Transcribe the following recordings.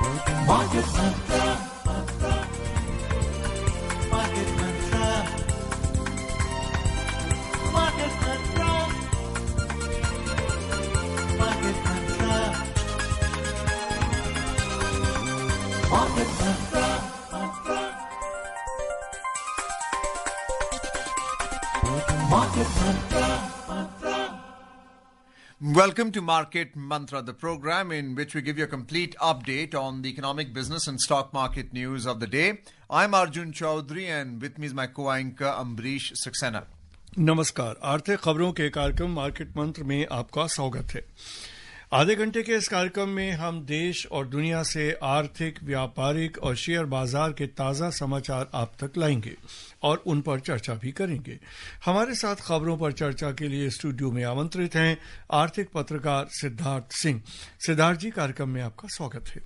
Market Mantra. Market Mantra. Market Mantra. Market Mantra. Market Mantra. Market Mantra. Welcome to Market Mantra, the program in which we give you a complete update on the economic, business and stock market news of the day. I'm Arjun Chaudhary and with me is my co-anchor Ambrish Saxena. नमस्कार। आर्थिक खबरों के कार्यक्रम market मंत्र में आपका स्वागत है। आधे घंटे के इस कार्यक्रम में हम देश और दुनिया से आर्थिक, व्यापारिक और शेयर बाजार के ताजा समाचार आप तक लाएंगे और उन पर चर्चा भी करेंगे। हमारे साथ खबरों पर चर्चा के लिए स्टूडियो में आमंत्रित हैं आर्थिक पत्रकार सिद्धार्थ सिंह। सिद्धार्थ जी, कार्यक्रम में आपका स्वागत है।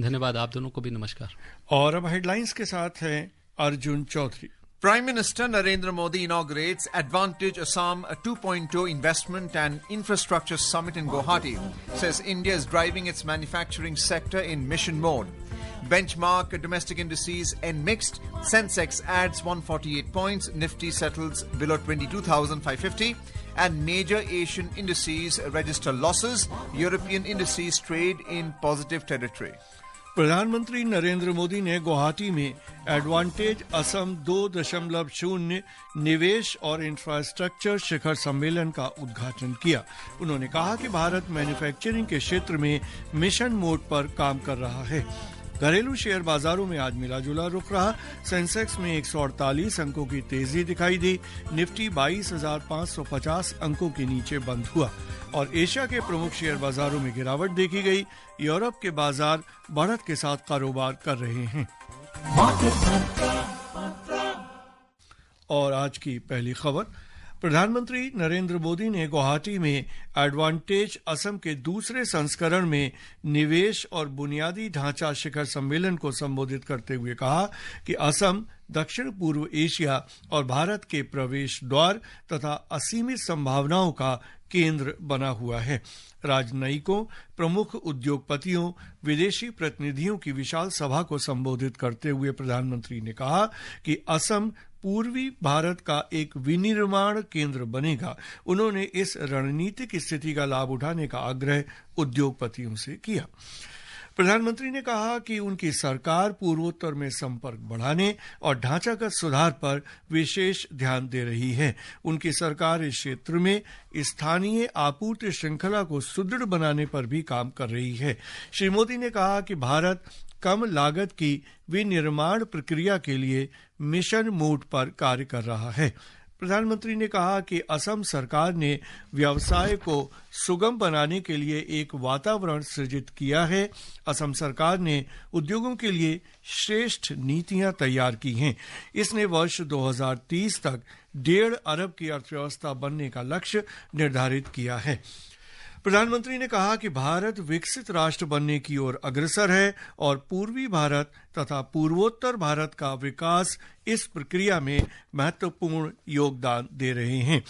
धन्यवाद। आप दोनों को भी नमस्कार। और अब हेडलाइंस के साथ हैं Arjun Chaudhary. Prime Minister Narendra Modi inaugurates Advantage Assam 2.0 Investment and Infrastructure Summit in Guwahati. Says India is driving its manufacturing sector in mission mode. Benchmark domestic indices end mixed. Sensex adds 148 points. Nifty settles below 22,550. And major Asian indices register losses. European indices trade in positive territory. प्रधानमंत्री नरेंद्र मोदी ने गुवाहाटी में advantage Assam 2.0 निवेश और infrastructure शिखर सम्मेलन का उद्घाटन किया। उन्होंने कहा कि भारत मैन्युफैक्चरिंग के क्षेत्र में मिशन मोड पर काम कर रहा है। घरेलू शेयर बाजारों में आज मिलाजुला रुख रहा। सेंसेक्स में 148 अंकों की तेजी दिखाई दी। निफ्टी 22,550 अंकों के नीचे बंद हुआ और एशिया के प्रमुख शेयर बाजारों में गिरावट देखी गई। यूरोप के बाजार बढ़त के साथ कारोबार कर रहे हैं। और आज की पहली खबर, प्रधानमंत्री नरेंद्र मोदी ने गुवाहाटी में एडवांटेज असम के दूसरे संस्करण में निवेश और बुनियादी ढांचा शिखर सम्मेलन को संबोधित करते हुए कहा कि असम दक्षिण पूर्व एशिया और भारत के प्रवेश द्वार तथा असीमित संभावनाओं का केंद्र बना हुआ है। राजनयिकों, प्रमुख उद्योगपतियों, विदेशी प्रतिनिधियों की विशाल सभा को संबोधित करते हुए प्रधानमंत्री ने कहा कि असम पूर्वी भारत का एक विनिर्माण केंद्र बनेगा। उन्होंने इस रणनीतिक स्थिति का लाभ उठाने का आग्रह उद्योगपतियों से किया। प्रधानमंत्री ने कहा कि उनकी सरकार पूर्वोत्तर में संपर्क बढ़ाने और ढांचागत सुधार पर विशेष ध्यान दे रही है। उनकी सरकार इस क्षेत्र में स्थानीय आपूर्ति श्रृंखला को सुदृढ़ बनाने पर भी काम कर रही है। श्री मोदी ने कहा कि भारत कम लागत की विनिर्माण प्रक्रिया के लिए मिशन मोड पर कार्य कर रहा है। प्रधानमंत्री ने कहा कि असम सरकार ने व्यवसाय को सुगम बनाने के लिए एक वातावरण सृजित किया है। असम सरकार ने उद्योगों के लिए श्रेष्ठ नीतियां तैयार की हैं। इसने वर्ष 2030 तक 1.5 अरब की अर्थव्यवस्था बनने का लक्ष्य निर्धारित किया है। प्रधानमंत्री ने कहा कि भारत विकसित राष्ट्र बनने की ओर अग्रसर है और पूर्वी भारत तथा पूर्वोत्तर भारत का विकास इस प्रक्रिया में महत्वपूर्ण योगदान दे रहे हैं।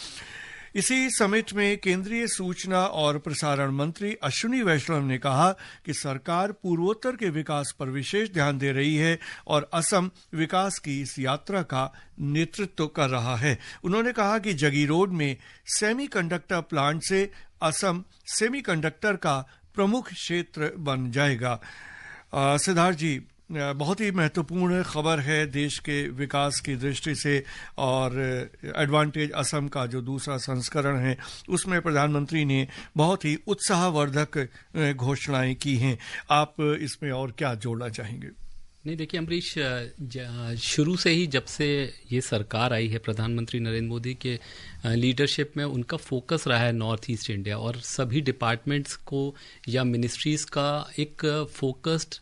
इसी समिट में केंद्रीय सूचना और प्रसारण मंत्री अश्विनी वैष्णव ने कहा कि सरकार पूर्वोत्तर के विकास पर विशेष ध्यान दे रही है और असम विकास की इस यात्रा का नेतृत्व कर रहा है। उन्होंने कहा कि जगी रोड में सेमीकंडक्टर प्लांट से असम सेमीकंडक्टर का प्रमुख क्षेत्र बन जाएगा। सिद्धार्थ जी, बहुत ही महत्वपूर्ण खबर है देश के विकास की दृष्टि से और एडवांटेज असम का जो दूसरा संस्करण है उसमें प्रधानमंत्री ने बहुत ही उत्साहवर्धक घोषणाएं की हैं। आप इसमें और क्या जोड़ना चाहेंगे? नहीं, देखिए अमरीश, शुरू से ही जब से ये सरकार आई है प्रधानमंत्री नरेंद्र मोदी के लीडरशिप में, उनका फोकस रहा है नॉर्थ ईस्ट इंडिया और सभी डिपार्टमेंट्स को या मिनिस्ट्रीज का एक फोकस्ड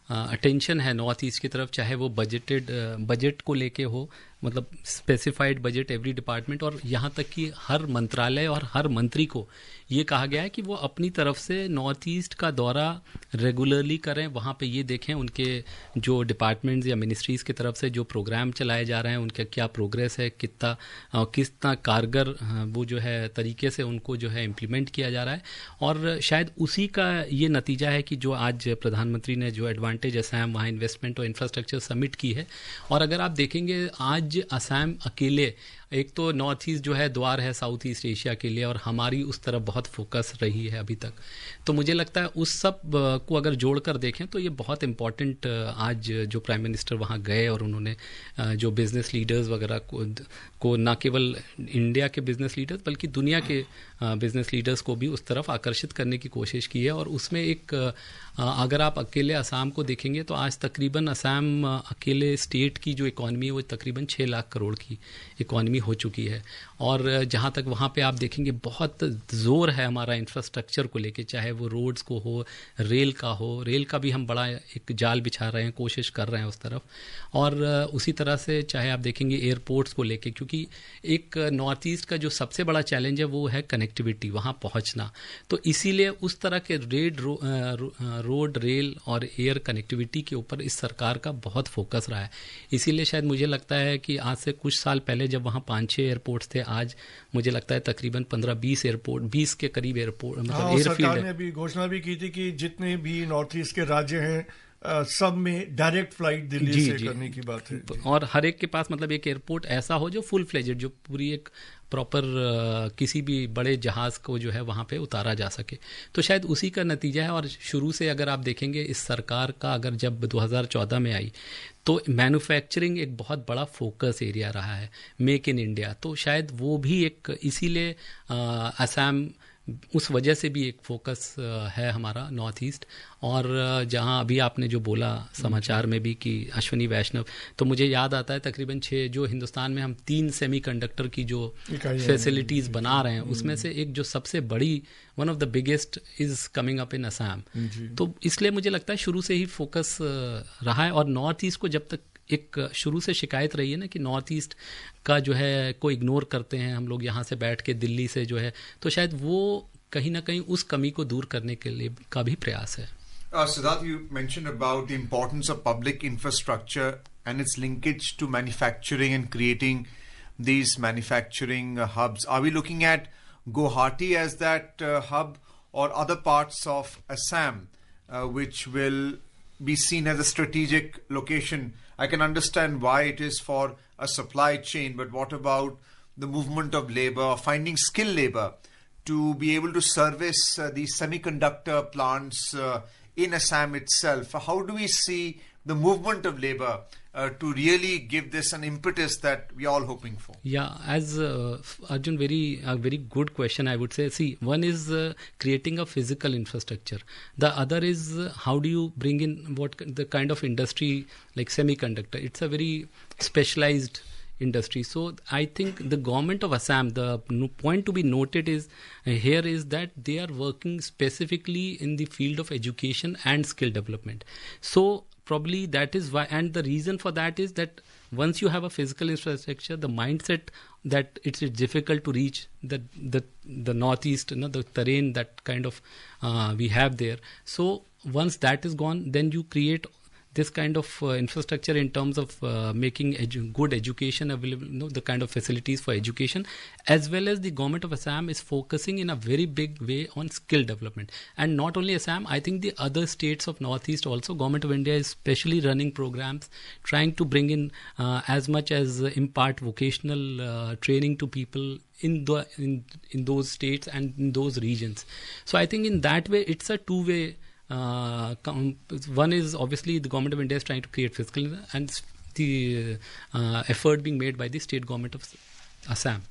अटेंशन है नॉर्थ ईस्ट की तरफ, चाहे वो बजट को लेके हो, मतलब स्पेसिफाइड बजट एवरी डिपार्टमेंट, और यहाँ तक कि हर मंत्रालय और हर मंत्री को ये कहा गया है कि वो अपनी तरफ से नॉर्थ ईस्ट का दौरा रेगुलरली करें, वहाँ पे ये देखें उनके जो डिपार्टमेंट्स या मिनिस्ट्रीज़ की तरफ से जो प्रोग्राम चलाए जा रहे हैं उनका क्या प्रोग्रेस है, कितना कारगर वो जो है तरीके से उनको जो है इम्प्लीमेंट किया जा रहा है। और शायद उसी का ये नतीजा है कि जो आज प्रधानमंत्री ने जो एडवांटेज असम वहाँ इन्वेस्टमेंट और इंफ्रास्ट्रक्चर समिट की है, और अगर आप देखेंगे आज असम अकेले, एक तो नॉर्थ ईस्ट जो है द्वार है साउथ ईस्ट एशिया के लिए, और हमारी उस तरफ बहुत फोकस रही है अभी तक। तो मुझे लगता है उस सब को अगर जोड़कर देखें तो ये बहुत इम्पॉर्टेंट, आज जो प्राइम मिनिस्टर वहाँ गए और उन्होंने जो बिजनेस लीडर्स वगैरह को न केवल इंडिया के बिजनेस लीडर्स बल्कि दुनिया के बिजनेस लीडर्स को भी उस तरफ आकर्षित करने की कोशिश की है। और उसमें एक अगर आप अकेले असम को देखेंगे तो आज तकरीबन असम अकेले स्टेट की जो इकॉनमी है वो तकरीबन 6 लाख करोड़ की इकॉनमी हो चुकी है। और जहाँ तक वहाँ पे आप देखेंगे बहुत ज़ोर है हमारा इंफ्रास्ट्रक्चर को लेके, चाहे वो रोड्स को हो, रेल का भी हम बड़ा एक जाल बिछा रहे हैं, कोशिश कर रहे हैं उस तरफ। और उसी तरह से चाहे आप देखेंगे एयरपोर्ट्स को लेके, क्योंकि एक नॉर्थ ईस्ट का जो सबसे बड़ा चैलेंज है वो है कनेक्टिविटी, वहाँ पहुँचना। तो इसीलिए उस तरह के रोड रेल और एयर कनेक्टिविटी के ऊपर इस सरकार का बहुत फोकस रहा है। इसीलिए शायद मुझे लगता है कि आज से कुछ साल पहले जब वहाँ 5-6 एयरपोर्ट्स थे, आज मुझे लगता है तकरीबन 15-20 एयरपोर्ट, 20 के करीब एयरपोर्ट मतलब एयरफील्ड है। सरकार ने भी घोषणा भी की थी कि जितने भी नॉर्थ ईस्ट के राज्य हैं सब में डायरेक्ट फ्लाइट दिल्ली से करने की बात है। और हर एक के पास मतलब एक एयरपोर्ट ऐसा हो जो फुल फ्लेजेड, जो पूरी एक प्रॉपर किसी भी बड़े जहाज़ को जो है वहाँ पे उतारा जा सके। तो शायद उसी का नतीजा है। और शुरू से अगर आप देखेंगे इस सरकार का, अगर जब 2014 में आई तो मैन्युफैक्चरिंग एक बहुत बड़ा फोकस एरिया रहा है, मेक इन इंडिया। तो शायद वो भी एक इसीलिए असम उस वजह से भी एक फोकस है हमारा नॉर्थ ईस्ट। और जहां अभी आपने जो बोला समाचार में भी कि अश्विनी वैष्णव, तो मुझे याद आता है तकरीबन 6 जो हिंदुस्तान में हम 3 सेमीकंडक्टर की जो फैसिलिटीज़ बना रहे हैं उसमें से एक जो सबसे बड़ी, one of the biggest is coming up in Assam. तो इसलिए मुझे लगता है शुरू से ही फोकस रहा है। और नॉर्थ ईस्ट को जब तक एक शुरू से शिकायत रही है ना कि नॉर्थ ईस्ट का जो है को इग्नोर करते हैं हम लोग यहाँ से बैठ के दिल्ली से जो है, तो शायद वो कहीं ना कहीं उस कमी को दूर करने के लिए का भी प्रयास है। Siddharth, you mentioned about the importance of public infrastructure and its linkage to manufacturing and creating these manufacturing hubs. Are we looking at Guwahati as that hub, or other parts of Assam which will be seen as a strategic location? I can understand why it is for a supply chain, but what about the movement of labor, finding skilled labor to be able to service these semiconductor plants in Assam itself? How do we see the movement of labor to really give this an impetus that we are all hoping for? Yeah, as Arjun, very good question, I would say. See, one is creating a physical infrastructure. The other is how do you bring in what the kind of industry like semiconductor. It's a very specialized industry. So I think the government of Assam, the point to be noted is here is that they are working specifically in the field of education and skill development. So probably that is why, and the reason for that is that once you have a physical infrastructure, the mindset that it's difficult to reach the northeast, the terrain that kind of we have there. So once that is gone, then you create this kind of infrastructure in terms of making good education available, the kind of facilities for education, as well as the government of Assam is focusing in a very big way on skill development. And not only Assam, I think the other states of Northeast also, government of India is specially running programs trying to bring in as much as impart vocational training to people in those states and in those regions. So I think in that way it's a two-way. One is obviously the government of India is trying to create fiscal, and the effort being made by the state government of Assam.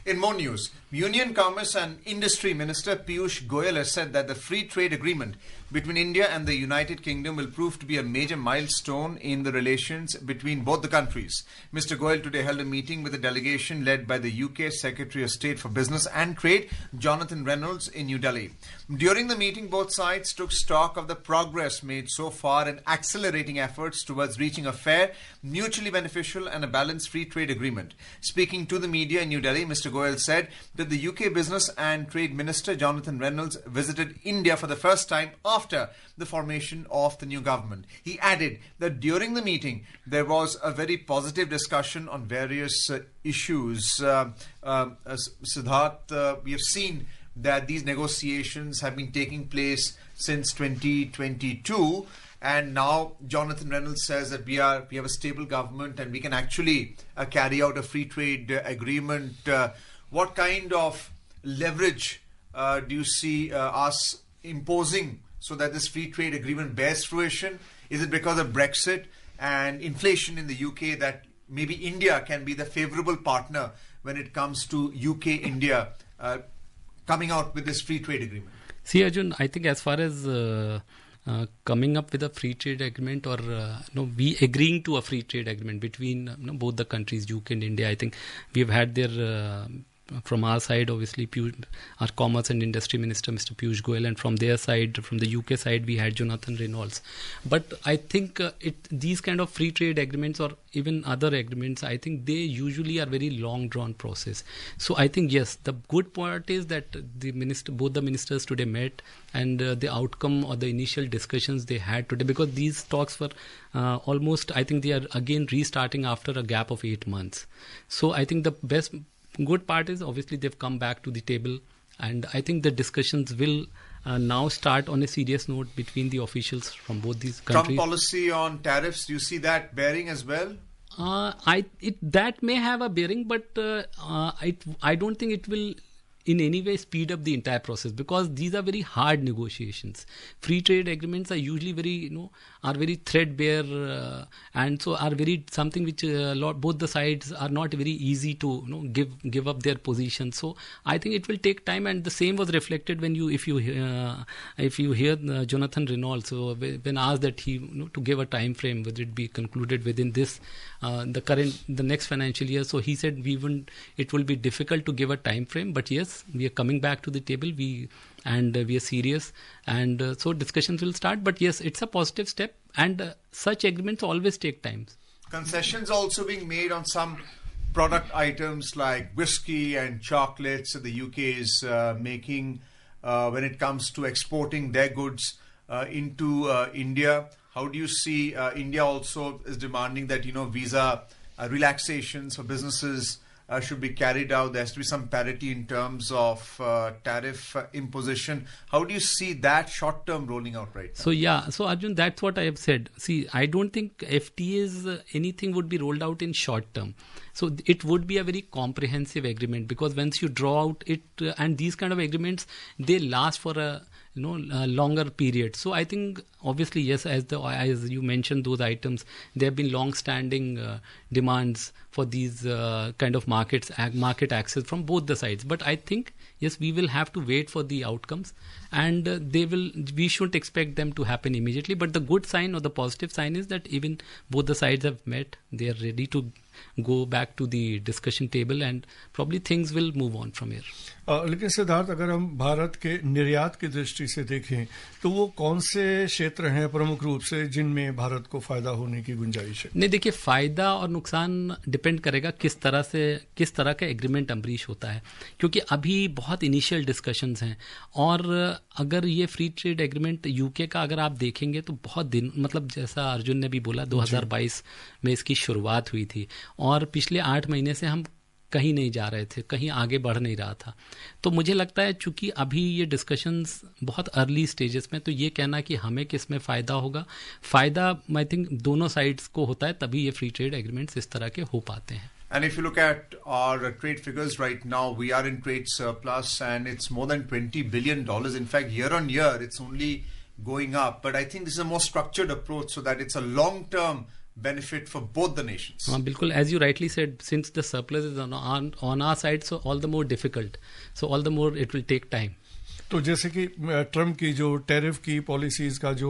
In more news, Union Commerce and Industry Minister Piyush Goyal has said that the free trade agreement between India and the United Kingdom will prove to be a major milestone in the relations between both the countries. Mr. Goyal today held a meeting with a delegation led by the UK Secretary of State for Business and Trade, Jonathan Reynolds, in New Delhi. During the meeting, both sides took stock of the progress made so far in accelerating efforts towards reaching a fair, mutually beneficial and a balanced free trade agreement. Speaking to the media in New Delhi, Mr. Goyal said that the UK Business and Trade Minister Jonathan Reynolds visited India for the first time after the formation of the new government. He added that during the meeting there was a very positive discussion on various issues. Siddharth, we have seen that these negotiations have been taking place since 2022. And now Jonathan Reynolds says that we have a stable government and we can actually carry out a free trade agreement. What kind of leverage do you see us imposing so that this free trade agreement bears fruition? Is it because of Brexit and inflation in the UK that maybe India can be the favorable partner when it comes to UK-India coming out with this free trade agreement? See, Arjun, I think as far as coming up with a free trade agreement or we agreeing to a free trade agreement between both the countries, UK and India, I think we have had their from our side, obviously, our Commerce and Industry Minister, Mr. Piyush Goyal, and from their side, from the UK side, we had Jonathan Reynolds. But I think these kind of free trade agreements or even other agreements, I think they usually are very long drawn process. So I think, yes, the good part is that both the ministers today met and the outcome or the initial discussions they had today, because these talks were almost, I think they are again restarting after a gap of 8 months. So I think the good part is obviously they've come back to the table, and I think the discussions will now start on a serious note between the officials from both these countries. Trump policy on tariffs, do you see that bearing as well? That may have a bearing, but I don't think it will in any way speed up the entire process, because these are very hard negotiations. Free trade agreements are usually very, are very threadbare, and so are very something which both the sides are not very easy to give up their position. So I think it will take time, and the same was reflected when if you hear Jonathan Reynolds. So when asked that he to give a time frame, whether it be concluded within this the next financial year, so he said it will be difficult to give a time frame, but yes, we are coming back to the table. We are serious, and so discussions will start. But yes, it's a positive step, and such agreements always take time. Concessions also being made on some product items like whiskey and chocolates that the UK is making when it comes to exporting their goods into India. How do you see India also is demanding that visa relaxations for businesses should be carried out? There has to be some parity in terms of tariff imposition. How do you see that short term rolling out right now? So Arjun, that's what I have said. See, I don't think FTAs anything would be rolled out in short term. So it would be a very comprehensive agreement, because once you draw out it, and these kind of agreements, they last for a longer period. So I think obviously, yes, as you mentioned, those items, there have been long-standing demands for these kind of market access from both the sides. But I think, yes, we will have to wait for the outcomes, and we shouldn't expect them to happen immediately. But the good sign or the positive sign is that even both the sides have met. They are ready to go back to the discussion table, and probably things will move on from here. लेकिन सिद्धार्थ, अगर हम भारत के निर्यात की दृष्टि से देखें तो वो कौन से क्षेत्र हैं प्रमुख रूप से जिनमें भारत को फायदा होने की गुंजाइश है? नहीं, देखिए, फायदा और नुकसान डिपेंड करेगा किस तरह का एग्रीमेंट अमरीश होता है, क्योंकि अभी बहुत इनिशियल डिस्कशंस हैं, और अगर ये फ्री ट्रेड एग्रीमेंट यूके का अगर आप देखेंगे तो बहुत दिन, मतलब जैसा अर्जुन ने भी बोला, 2022 में इसकी शुरुआत हुई थी, और पिछले 8 महीने से हम कहीं नहीं जा रहे थे, कहीं आगे बढ़ नहीं रहा था. तो मुझे लगता है चूंकि अभी ये डिस्कशंस बहुत अर्ली स्टेजेस में, तो ये कहना कि हमें किस में फ़ायदा होगा, फ़ायदा आई थिंक दोनों साइड्स को होता है, तभी ये फ्री ट्रेड एग्रीमेंट्स इस तरह के हो पाते हैं. And if you look at our trade figures right now, we are in trade surplus, and it's more than $20 billion. In fact, year on year, it's only going up. But I think this is a more structured approach, so that it's a long-term benefit for both the nations. बिल्कुल, as you rightly said, since the surplus is on our side, so all the more difficult, so all the more it will take time. तो जैसे कि Trump की जो tariff की policies का जो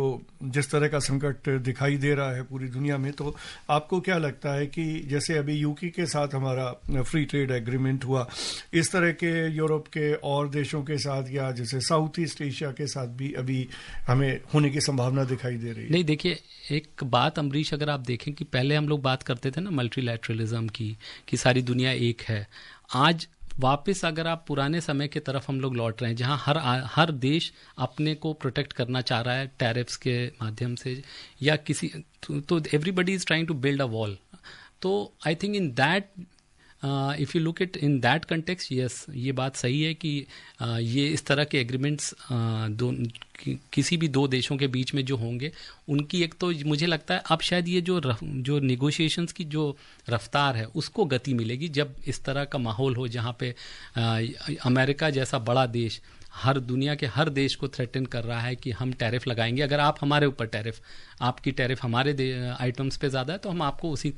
जिस तरह का संकट दिखाई दे रहा है पूरी दुनिया में, तो आपको क्या लगता है कि जैसे अभी यूके के साथ हमारा फ्री ट्रेड एग्रीमेंट हुआ, इस तरह के यूरोप के और देशों के साथ या जैसे साउथ ईस्ट एशिया के साथ भी अभी हमें होने की संभावना दिखाई दे रही है? नहीं, देखिए एक बात अमरीश, अगर आप देखें कि पहले हम लोग बात करते थे ना मल्टीलैटरलिज्म की, कि सारी दुनिया एक है। आज वापस अगर आप पुराने समय की तरफ हम लोग लौट रहे हैं, जहां हर देश अपने को प्रोटेक्ट करना चाह रहा है टैरिफ्स के माध्यम से या किसी, तो everybody is trying to build a wall. तो I think in that if you look it in that context, yes, ये बात सही है कि ये इस तरह के एग्रीमेंट्स किसी भी दो देशों के बीच में जो होंगे, उनकी एक तो मुझे लगता है अब शायद ये जो निगोशिएशंस की जो रफ्तार है उसको गति मिलेगी जब इस तरह का माहौल हो, जहाँ पे अमेरिका जैसा बड़ा देश हर दुनिया के हर देश को थ्रेटन कर रहा है कि हम टैरिफ लगाएंगे, अगर आप हमारे ऊपर टैरिफ, आपकी टैरिफ हमारे आइटम्स पे ज़्यादा है तो हम आपको उसी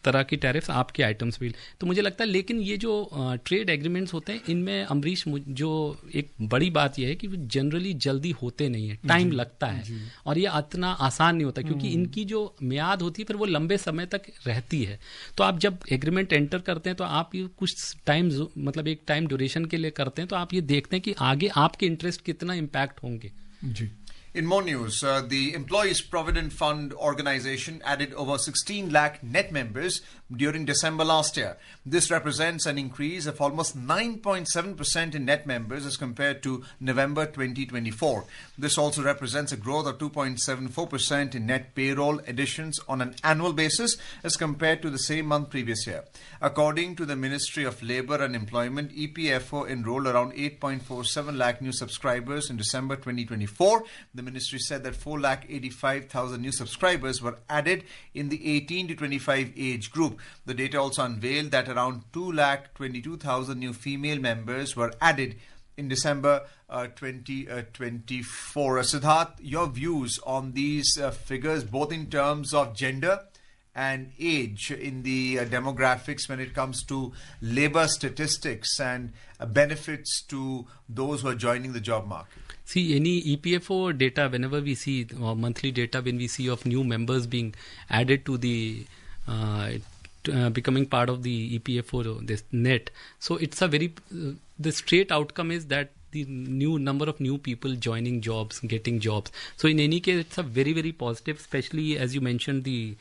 तरह की टैरिफ आपके आइटम्स भी। तो मुझे लगता है, लेकिन ये जो ट्रेड एग्रीमेंट्स होते हैं इनमें अमरीश, जो एक बड़ी बात यह है कि वो जनरली जल्दी होते नहीं है, टाइम लगता है, और ये इतना आसान नहीं होता क्योंकि इनकी जो मियाद होती है फिर वो लंबे समय तक रहती है। तो आप जब एग्रीमेंट एंटर करते हैं तो आप ये कुछ टाइम, मतलब एक टाइम ड्यूरेशन के लिए करते हैं, तो आप ये देखते हैं कि आगे आपके इंटरेस्ट कितना इम्पैक्ट होंगे। जी। In more news, the Employees Provident Fund organization added over 16 lakh net members during December last year. This represents an increase of almost 9.7% in net members as compared to November 2024. This also represents a growth of 2.74% in net payroll additions on an annual basis as compared to the same month previous year. According to the Ministry of Labour and Employment, EPFO enrolled around 8.47 lakh new subscribers in December 2024. The ministry said that 4,85,000 new subscribers were added in the 18 to 25 age group. The data also unveiled that around 2,22,000 new female members were added in December 2024. Siddharth, your views on these figures, both in terms of gender and age in the demographics when it comes to labor statistics and benefits to those who are joining the job market? See, any EPFO data, whenever we see, or monthly data, when we see of new members being added to the becoming part of the EPFO, this net, so it's a very, the straight outcome is that the new number of new people joining jobs, getting jobs. So in any case, it's a very, very positive, especially as you mentioned, the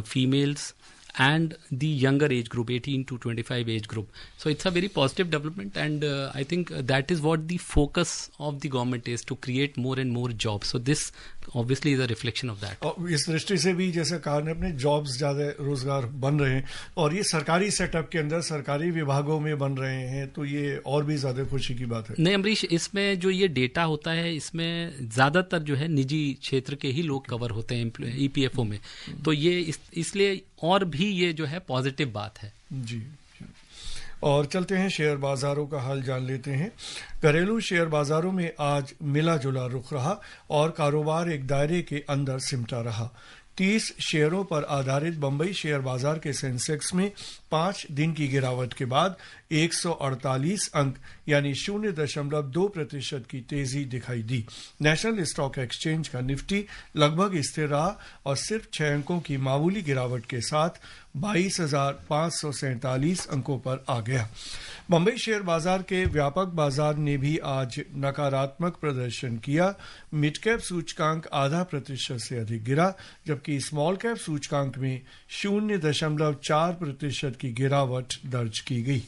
females and the younger age group, 18 to 25 age group. So it's a very positive development, and I think that is what the focus of the government is, to create more and more jobs. So this obviously is a reflection of that. और इस दृष्टि से भी जैसे कहा ने अपने jobs ज्यादा रोजगार बन रहे हैं और ये सरकारी सेटअप के अंदर सरकारी विभागों में बन रहे हैं, तो ये और भी ज्यादा खुशी की बात है। नहीं अमरीश, इसमें जो ये डेटा होता है इसमें ज्यादातर जो है निजी क्षेत्र के ही लोग कवर होते हैं ईपीएफओ में, तो ये इसलिए और भी ये जो है पॉजिटिव बात है। जी। और चलते हैं शेयर बाजारों का हाल जान लेते हैं। घरेलू शेयर बाजारों में आज मिला जुला रुख रहा और कारोबार एक दायरे के अंदर सिमटा रहा। 30 शेयरों पर आधारित बंबई शेयर बाजार के सेंसेक्स में 5 दिन की गिरावट के बाद 148 अंक यानी 0.2% की तेजी दिखाई दी। नेशनल स्टॉक एक्सचेंज का निफ्टी लगभग स्थिर रहा और सिर्फ 6 अंकों की मामूली गिरावट के साथ 22,547 अंकों पर आ गया। बंबई शेयर बाजार के व्यापक बाजार ने भी आज नकारात्मक प्रदर्शन किया। मिड कैप सूचकांक 0.5% से अधिक गिरा, जबकि स्मॉल कैप सूचकांक में 0.4% की गिरावट दर्ज की गई।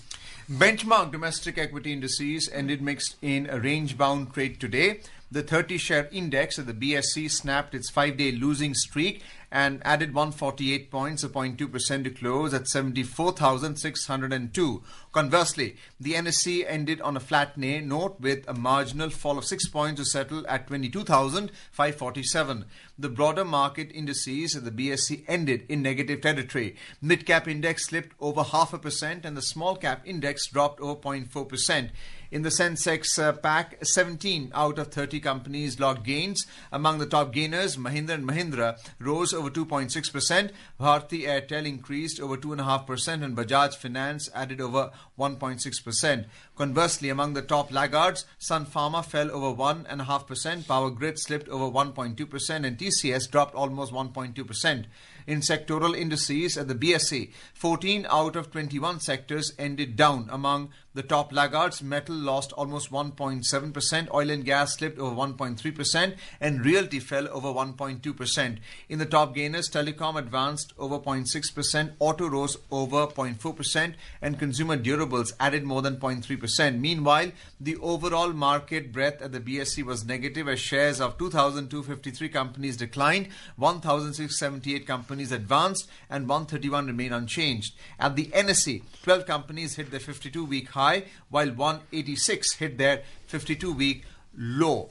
Benchmark domestic equity indices ended mixed in a range-bound trade today. The 30-share index at the BSE snapped its 5-day losing streak and added 148 points, 0.2% to close at 74,602. Conversely, the NSE ended on a flat note with a marginal fall of 6 points to settle at 22,547. The broader market indices at the BSE ended in negative territory. Mid-cap index slipped over 0.5% and the small-cap index dropped over 0.4%. In the Sensex pack, 17 out of 30 companies logged gains. Among the top gainers, Mahindra & Mahindra rose over 2.6%, Bharti Airtel increased over 2.5%, and Bajaj Finance added over 1.6%. Conversely, among the top laggards, Sun Pharma fell over 1.5%, Power Grid slipped over 1.2%, and TCS dropped almost 1.2%. In sectoral indices at the BSE, 14 out of 21 sectors ended down. Among the top laggards, metal lost almost 1.7%, oil and gas slipped over 1.3%, and realty fell over 1.2%. In the top gainers, telecom advanced over 0.6%, auto rose over 0.4%, and consumer durables added more than 0.3%. Meanwhile, the overall market breadth at the BSE was negative as shares of 2,253 companies declined, 1,678 companies advanced, and 131 remain unchanged. At the NSE, 12 companies hit their 52-week high, while 186 hit their 52-week low.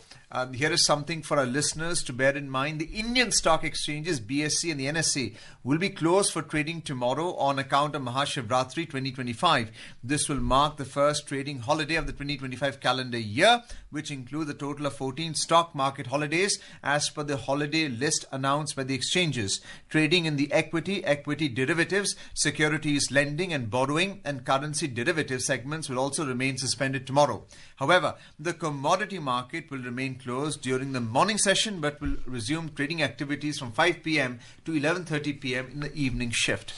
Here is something for our listeners to bear in mind. The Indian stock exchanges, BSE and the NSE, will be closed for trading tomorrow on account of Mahashivratri 2025. This will mark the first trading holiday of the 2025 calendar year, which includes a total of 14 stock market holidays as per the holiday list announced by the exchanges. Trading in the equity derivatives, securities lending and borrowing, and currency derivative segments will also remain suspended tomorrow. However, the commodity market will remain closed during the morning session but will resume trading activities from 5 p.m. to 11:30 p.m. in the evening shift.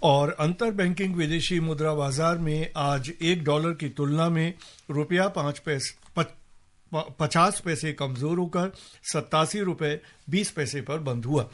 और अंतर banking विदेशी मुद्रा बाजार में आज $1 की तुलना में रुपया 50 पैसे कमजोर होकर 87 रुपए 20 पैसे पर बंद हुआ।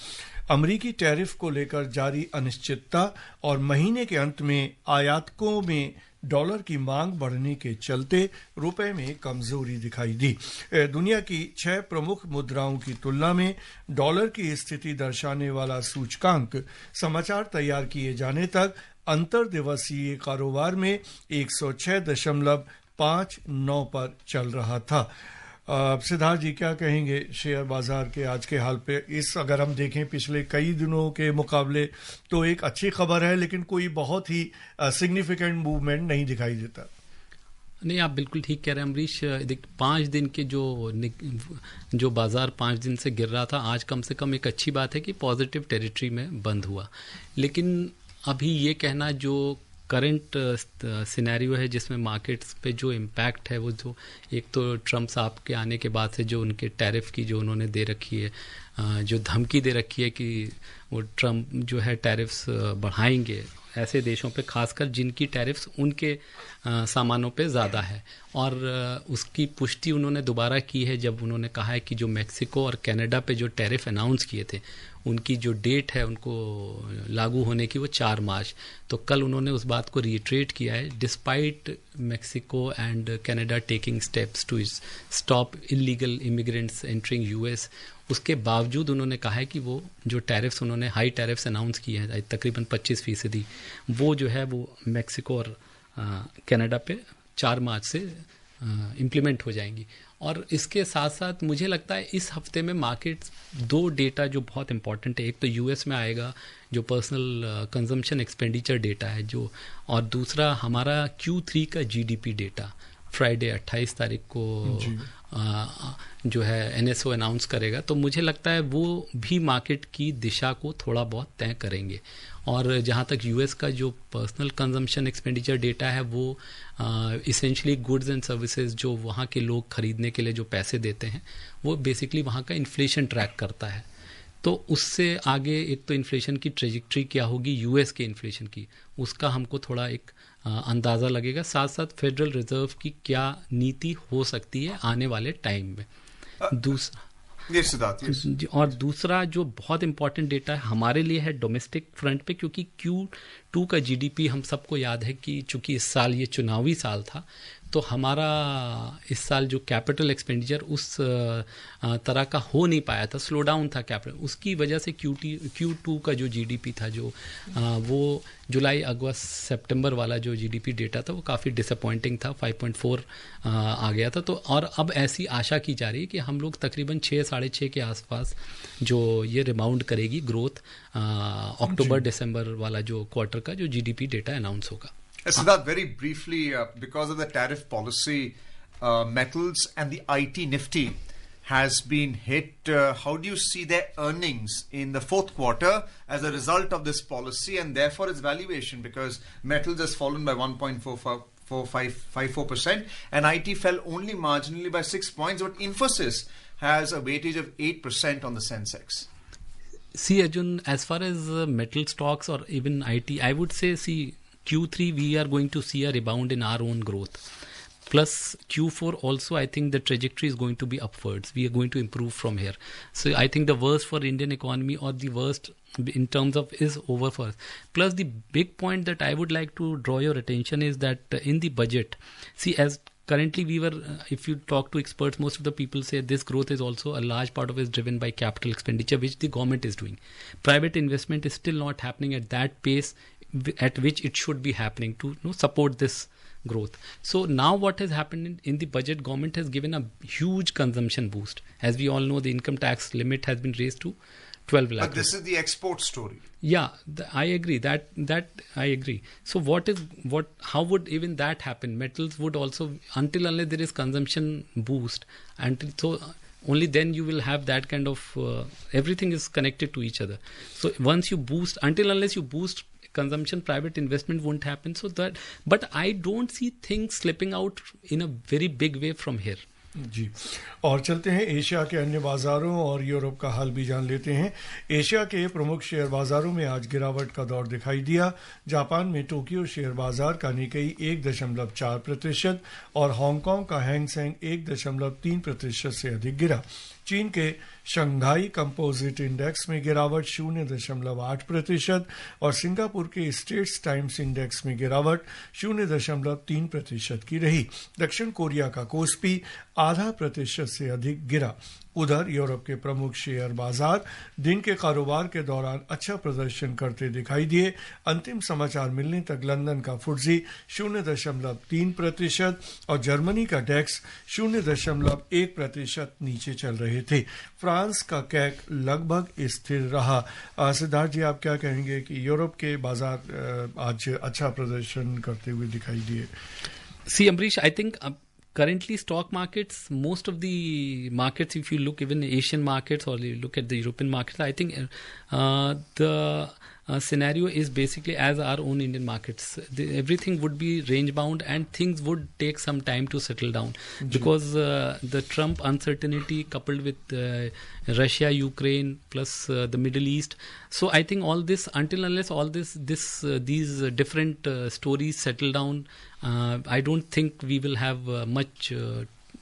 अमरीकी टैरिफ को लेकर जारी अनिश्चितता और महीने के अंत में आयातकों में डॉलर की मांग बढ़ने के चलते रुपए में कमजोरी दिखाई दी। दुनिया की 6 प्रमुख मुद्राओं की तुलना में डॉलर की स्थिति दर्शाने वाला सूचकांक समाचार तैयार किए जाने तक अंतर दिवसीय कारोबार में 106.59 पर चल रहा था। सिद्धार्थ जी, क्या कहेंगे शेयर बाजार के आज के हाल पे? अगर हम देखें पिछले कई दिनों के मुकाबले तो एक अच्छी खबर है, लेकिन कोई बहुत ही सिग्निफिकेंट मूवमेंट नहीं दिखाई देता। नहीं, आप बिल्कुल ठीक कह रहे हैं अमरीश। 5 दिन के जो बाजार 5 दिन से गिर रहा था, आज कम से कम एक अच्छी बात है कि पॉजिटिव टेरिटरी में बंद हुआ। लेकिन अभी ये कहना जो करंट सिनेरियो है जिसमें मार्केट्स पे जो इम्पैक्ट है, वो जो एक तो ट्रम्प साहब के आने के बाद से जो उनके टैरिफ की जो उन्होंने दे रखी है, जो धमकी दे रखी है कि वो ट्रम्प जो है टैरिफ्स बढ़ाएंगे ऐसे देशों पे, खासकर जिनकी टैरिफ्स उनके सामानों पे ज़्यादा है। और उसकी पुष्टि उन्होंने दोबारा की है जब उन्होंने कहा है कि जो मेक्सिको और कनाडा पे जो टैरिफ अनाउंस किए थे उनकी जो डेट है उनको लागू होने की वो 4 मार्च। तो कल उन्होंने उस बात को रिट्रेट किया है, despite Mexico and Canada taking steps to stop illegal immigrants entering US, उसके बावजूद उन्होंने कहा है कि वो जो टैरिफ्स उन्होंने हाई टैरिफ्स अनाउंस किए हैं तकरीबन 25%, वो जो है वो मेक्सिको और कनाडा पे 4 मार्च से इम्प्लीमेंट हो जाएंगी। और इसके साथ साथ मुझे लगता है इस हफ्ते में मार्केट 2 डेटा जो बहुत इंपॉर्टेंट है, एक तो यूएस में आएगा जो पर्सनल कंजम्पशन एक्सपेंडिचर डेटा है जो, और दूसरा हमारा Q3 का जीडीपी डेटा फ्राइडे 28 तारीख को जो है एनएसओ अनाउंस करेगा। तो मुझे लगता है वो भी मार्केट की दिशा को थोड़ा बहुत तय करेंगे। और जहाँ तक यूएस का जो पर्सनल कंजम्पशन एक्सपेंडिचर डेटा है, वो इसेंशली गुड्स एंड सर्विसेज जो वहाँ के लोग खरीदने के लिए जो पैसे देते हैं, वो बेसिकली वहाँ का इन्फ्लेशन ट्रैक करता है। तो उससे आगे एक तो इन्फ्लेशन की ट्रेजेक्ट्री क्या होगी यूएस के इन्फ्लेशन की, उसका हमको थोड़ा एक अंदाज़ा लगेगा। साथ साथ फेडरल रिजर्व की क्या नीति हो सकती है आने वाले टाइम में। और दूसरा जो बहुत इंपॉर्टेंट डेटा है हमारे लिए है डोमेस्टिक फ्रंट पे, क्योंकि Q2 का जीडीपी हम सबको याद है कि चूंकि इस साल ये चुनावी साल था, तो हमारा इस साल जो कैपिटल एक्सपेंडिचर उस तरह का हो नहीं पाया था, स्लो डाउन था कैपिटल, उसकी वजह से Q2 का जो जीडीपी था जो वो जुलाई अगस्त सितंबर वाला जो जीडीपी डेटा था वो काफ़ी डिसअपॉइंटिंग था, 5.4 आ गया था। तो और अब ऐसी आशा की जा रही है कि हम लोग तकरीबन 6-6.5 के आसपास जो ये रिबाउंड करेगी ग्रोथ अक्टूबर दिसंबर वाला जो क्वार्टर का जो जीडीपी डेटा अनाउंस होगा। Siddharth, very briefly, because of the tariff policy, metals and the IT Nifty has been hit. How do you see their earnings in the fourth quarter as a result of this policy and therefore its valuation? Because metals has fallen by 1.54% and IT fell only marginally by 6 points, but Infosys has a weightage of 8% on the Sensex. See, Arjun, as far as metal stocks or even IT, I would say, see, Q3 we are going to see a rebound in our own growth. Plus Q4 also, I think the trajectory is going to be upwards. We are going to improve from here. So I think the worst for Indian economy, or the worst in terms of, is over for us. Plus the big point that I would like to draw your attention is that in the budget, see, as currently we were, if you talk to experts, most of the people say this growth is also a large part of it is driven by capital expenditure, which the government is doing. Private investment is still not happening at that pace at which it should be happening to support this growth. So now what has happened in the budget, government has given a huge consumption boost. As we all know, the income tax limit has been raised to 12 lakh. But this is the export story. Yeah, I agree. That I agree. So how would even that happen? Metals would also, until unless there is consumption boost, only then you will have that kind of, everything is connected to each other. So once you boost, unless you boost consumption, private investment won't happen. But I don't see things slipping out in a very big way from here. जी, और चलते हैं Asia के अन्य बाजारों और Europe का हाल भी जान लेते हैं। एशिया के प्रमुख शेयर बाजारों में आज गिरावट का दौर दिखाई दिया। जापान में टोक्यो शेयर बाजार का निकेई 1.4% और हांगकांग का हैंग सेंग 1.3% से अधिक गिरा। चीन के शंघाई कंपोजिट इंडेक्स में गिरावट 0.8% और सिंगापुर के स्टेट्स टाइम्स इंडेक्स में गिरावट 0.3% की रही। दक्षिण कोरिया का कोस्पी 0.5% से अधिक गिरा। उधर यूरोप के प्रमुख शेयर बाजार दिन के कारोबार के दौरान अच्छा प्रदर्शन करते दिखाई दिए। अंतिम समाचार मिलने तक लंदन का फुट्जी 0.3% और जर्मनी का डेक्स 0.1% नीचे चल रहे थे। फ्रांस का कैक लगभग स्थिर रहा। सिद्धार्थ जी, आप क्या कहेंगे कि यूरोप के बाजार आज अच्छा प्रदर्शन करते हुए दिखाई दिए? See, Amrish, I think currently stock markets, most of the markets, if you look even Asian markets or you look at the European markets, I think the scenario is basically as our own Indian markets. Everything would be range bound and things would take some time to settle down because the Trump uncertainty coupled with Russia, Ukraine plus the Middle East. So I think all this, until unless all these different stories settle down, I don't think we will have much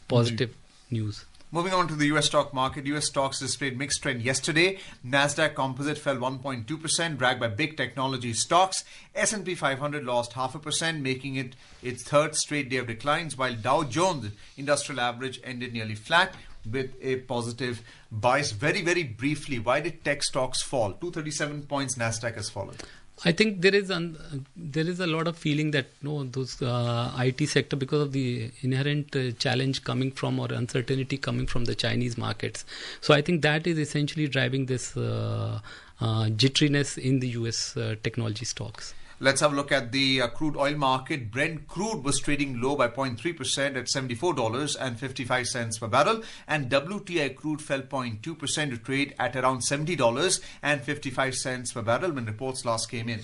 positive news. Moving on to the US stock market, US stocks displayed mixed trend yesterday. Nasdaq Composite fell 1.2%, dragged by big technology stocks. S&P 500 lost 0.5%, making it its third straight day of declines, while Dow Jones Industrial Average ended nearly flat with a positive bias. Very, very briefly, why did tech stocks fall? 237 points Nasdaq has fallen. I think there is a lot of feeling that those IT sector, because of the inherent challenge coming from or uncertainty coming from the Chinese markets. So I think that is essentially driving this jitteriness in the US technology stocks. Let's have a look at the crude oil market. Brent crude was trading low by 0.3% at $74.55 per barrel, and WTI crude fell 0.2% to trade at around $70.55 per barrel when reports last came in.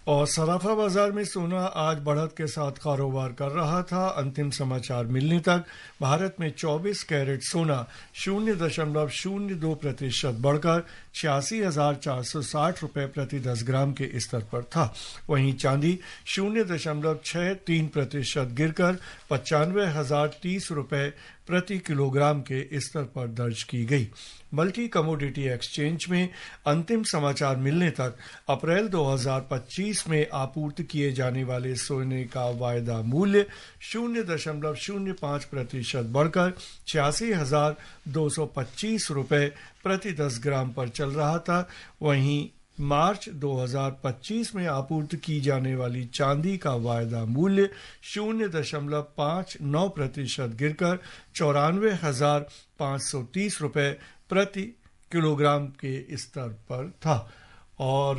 और सराफा बाजार में सोना आज बढ़त के साथ कारोबार कर रहा था। अंतिम समाचार मिलने तक भारत में 24 कैरेट सोना 0.02% बढ़कर 86,460 रुपए प्रति 10 ग्राम के स्तर पर था। वहीं चांदी 0.63% गिरकर 95,030 रुपए प्रति किलोग्राम के स्तर पर दर्ज की गई। मल्टी कमोडिटी एक्सचेंज में अंतिम समाचार मिलने तक अप्रैल 2025 में आपूर्ति किए जाने वाले सोने का वायदा मूल्य 0.05% बढ़कर 86,225 रुपए प्रति 10 ग्राम पर चल रहा था। वहीं मार्च 2025 में आपूर्ति की जाने वाली चांदी का वायदा मूल्य 0.59% गिरकर 94,530 रुपए प्रति किलोग्राम के स्तर पर था। और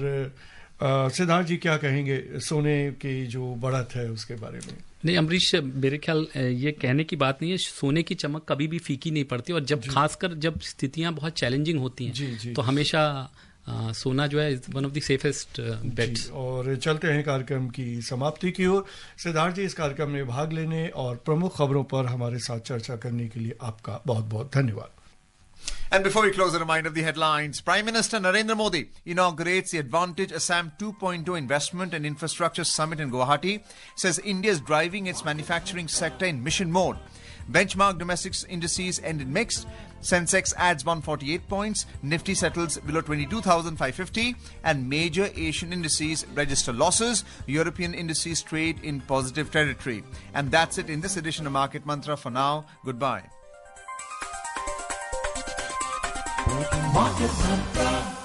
सिद्धार्थ जी क्या कहेंगे सोने की जो बढ़त है उसके बारे में? नहीं अमरीश, मेरे ख्याल ये कहने की बात नहीं है, सोने की चमक कभी भी फीकी नहीं पड़ती, और जब खासकर जब स्थितियां बहुत चैलेंजिंग होती हैं तो हमेशा सोना जो है one of the safest bets. और चलते हैं कार्यक्रम की समाप्ति की ओर। सिद्धार्थ जी, इस कार्यक्रम में भाग लेने और प्रमुख खबरों पर हमारे साथ चर्चा करने के लिए आपका बहुत बहुत धन्यवाद। And before we close, a reminder of the headlines. Prime Minister Narendra Modi inaugurates the Advantage Assam 2.0 Investment and Infrastructure Summit in Guwahati. Says India is driving its manufacturing sector in mission mode. Benchmark domestic indices ended mixed. Sensex adds 148 points. Nifty settles below 22,550. And major Asian indices register losses. European indices trade in positive territory. And that's it in this edition of Market Mantra. For now, goodbye. Market Mantra.